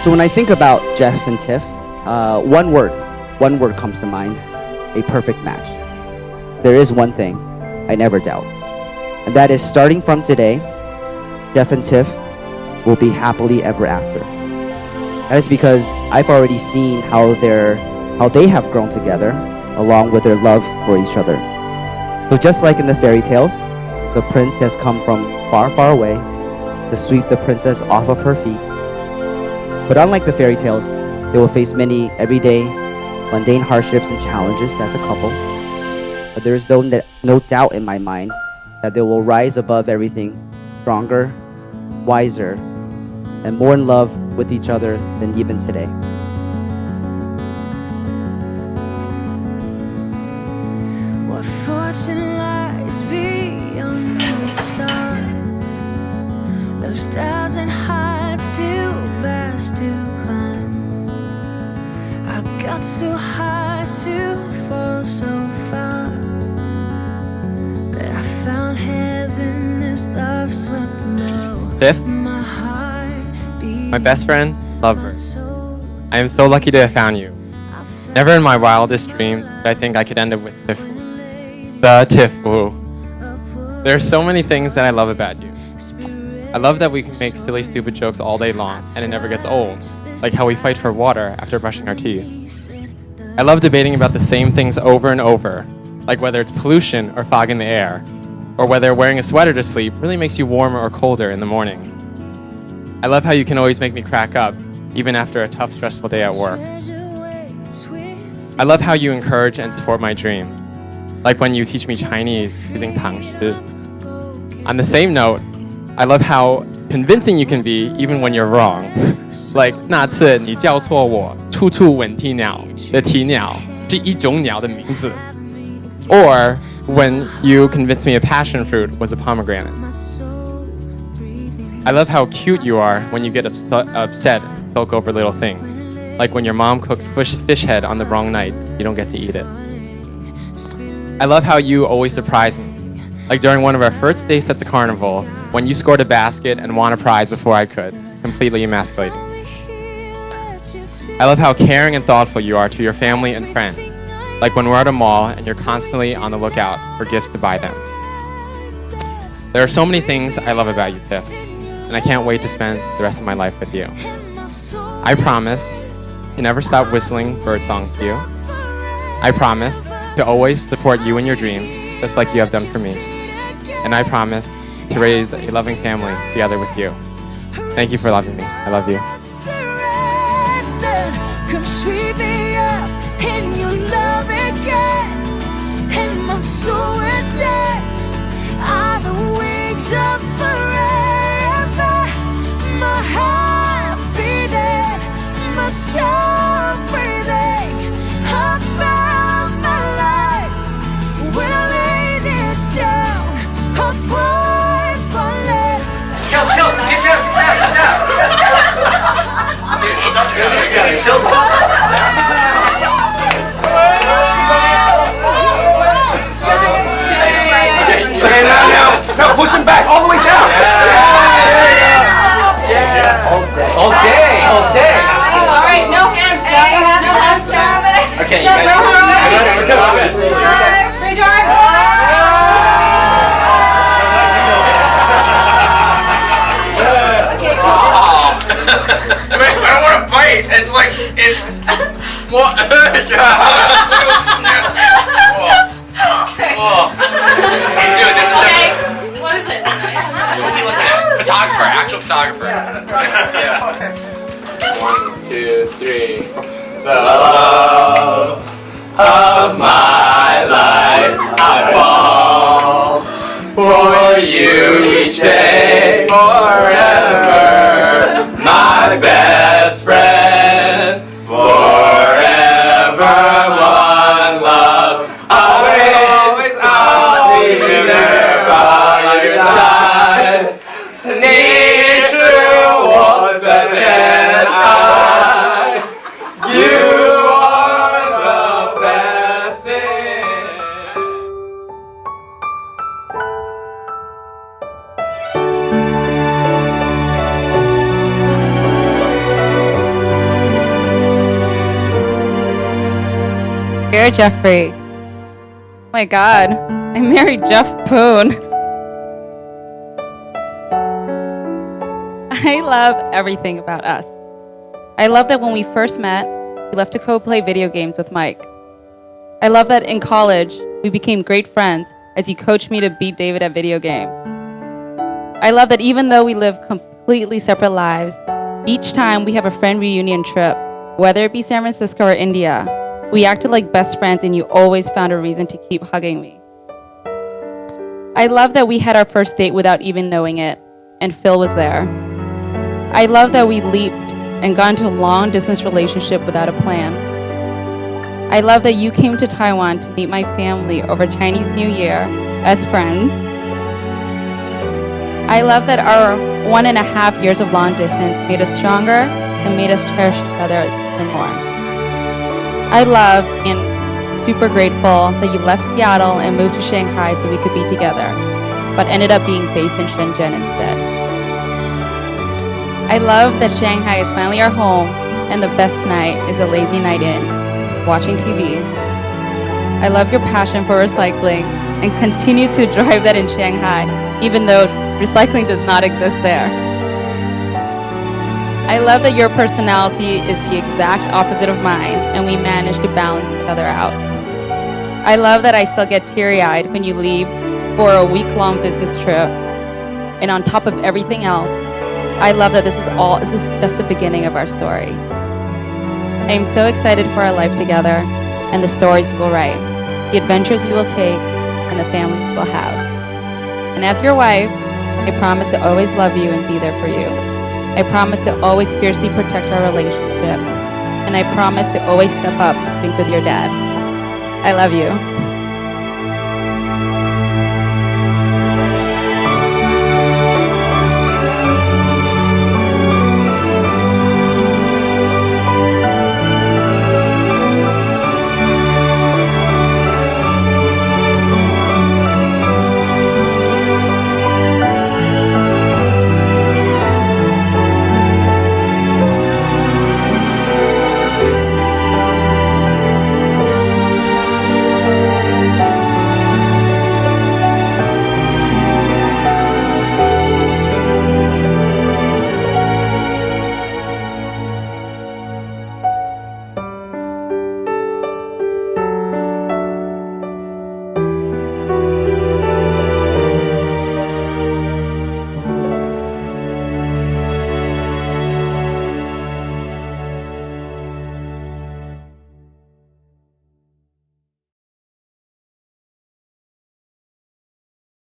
So when I think about Jeff and Tiff, one word comes to mind: a perfect match. There is one thing I never doubt, and that is starting from today, Jeff and Tiff will be happily ever after. That is because I've already seen how they have grown together, along with their love for each other. So just like in the fairy tales, the prince has come from far, far away to sweep the princess off of her feet. But unlike the fairy tales, they will face many everyday, mundane hardships and challenges as a couple. But there is no doubt in my mind that they will rise above everything, stronger, wiser, and more in love with each other than even today. What fortune lies beyond the stars? Those thousand heights too vast to climb. I got so high to fall so far, but I found heaven as love swept me. Tiff, my best friend, lover. I am so lucky to have found you. Never in my wildest dreams did I think I could end up with Tiffany. The Tiffoo. There are so many things that I love about you. I love that we can make silly, stupid jokes all day long and it never gets old, like how we fight for water after brushing our teeth. I love debating about the same things over and over, like whether it's pollution or fog in the air, or whether wearing a sweater to sleep really makes you warmer or colder in the morning. I love how you can always make me crack up, even after a tough, stressful day at work. I love how you encourage and support my dream, like when you teach me Chinese using 唐诗. On the same note, I love how convincing you can be even when you're wrong. Like 那次你叫错我处处吻啼鸟的啼鸟是一种鸟的名字. Or when you convinced me a passion fruit was a pomegranate. I love how cute you are when you get upset and sulk over little things. Like when your mom cooks fish head on the wrong night, you don't get to eat it. I love how you always surprise me. Like during one of our first dates at the carnival, when you scored a basket and won a prize before I could, completely emasculating me. I love how caring and thoughtful you are to your family and friends. Like when we're at a mall and you're constantly on the lookout for gifts to buy them. There are so many things I love about you, Tiff, and I can't wait to spend the rest of my life with you. I promise to never stop whistling bird songs to you. I promise to always support you in your dreams, just like you have done for me. And I promise to raise a loving family together with you. Thank you for loving me. I love you. Come sweep me up in your love again, and my soul will dance on the wings of forever. My heart beating, my soul breathing. I found my life when I laid it down. I prayed for love. Get down. Now push him back all the way down. Yeah. All day. All right, no hands, Jeff. Okay, you Jeff, guys. Great job. Okay, cool. I don't want to bite. It's like it's more. Dude, this is Okay, what is it? What's he looking at? Photographer, actual photographer. Yeah. 1, 2, 3. The love of my life, I fall for you each day, forever, my best friend, forever, one love, always I'll be there by your side. 你是我的真爱 You are the best thing. Dear Geoffrey, oh my God, I married Jeff Poon. I love everything about us. I love that when we first met, we left to co-play video games with Mike. I love that in college, we became great friends as you coached me to beat David at video games. I love that even though we live completely separate lives, each time we have a friend reunion trip, whether it be San Francisco or India, we acted like best friends and you always found a reason to keep hugging me. I love that we had our first date without even knowing it, and Phil was there. I love that we leaped and got into a long-distance relationship without a plan. I love that you came to Taiwan to meet my family over Chinese New Year as friends. I love that our 1.5 years of long distance made us stronger and made us cherish each other even more. I love and super grateful that you left Seattle and moved to Shanghai so we could be together, but ended up being based in Shenzhen instead. I love that Shanghai is finally our home and the best night is a lazy night in, watching TV. I love your passion for recycling and continue to drive that in Shanghai, even though recycling does not exist there. I love that your personality is the exact opposite of mine and we manage to balance each other out. I love that I still get teary-eyed when you leave for a week-long business trip. And on top of everything else, I love that this is just the beginning of our story. I am so excited for our life together and the stories we will write, the adventures we will take, and the family we will have. And as your wife, I promise to always love you and be there for you. I promise to always fiercely protect our relationship. And I promise to always step up and think with your dad. I love you.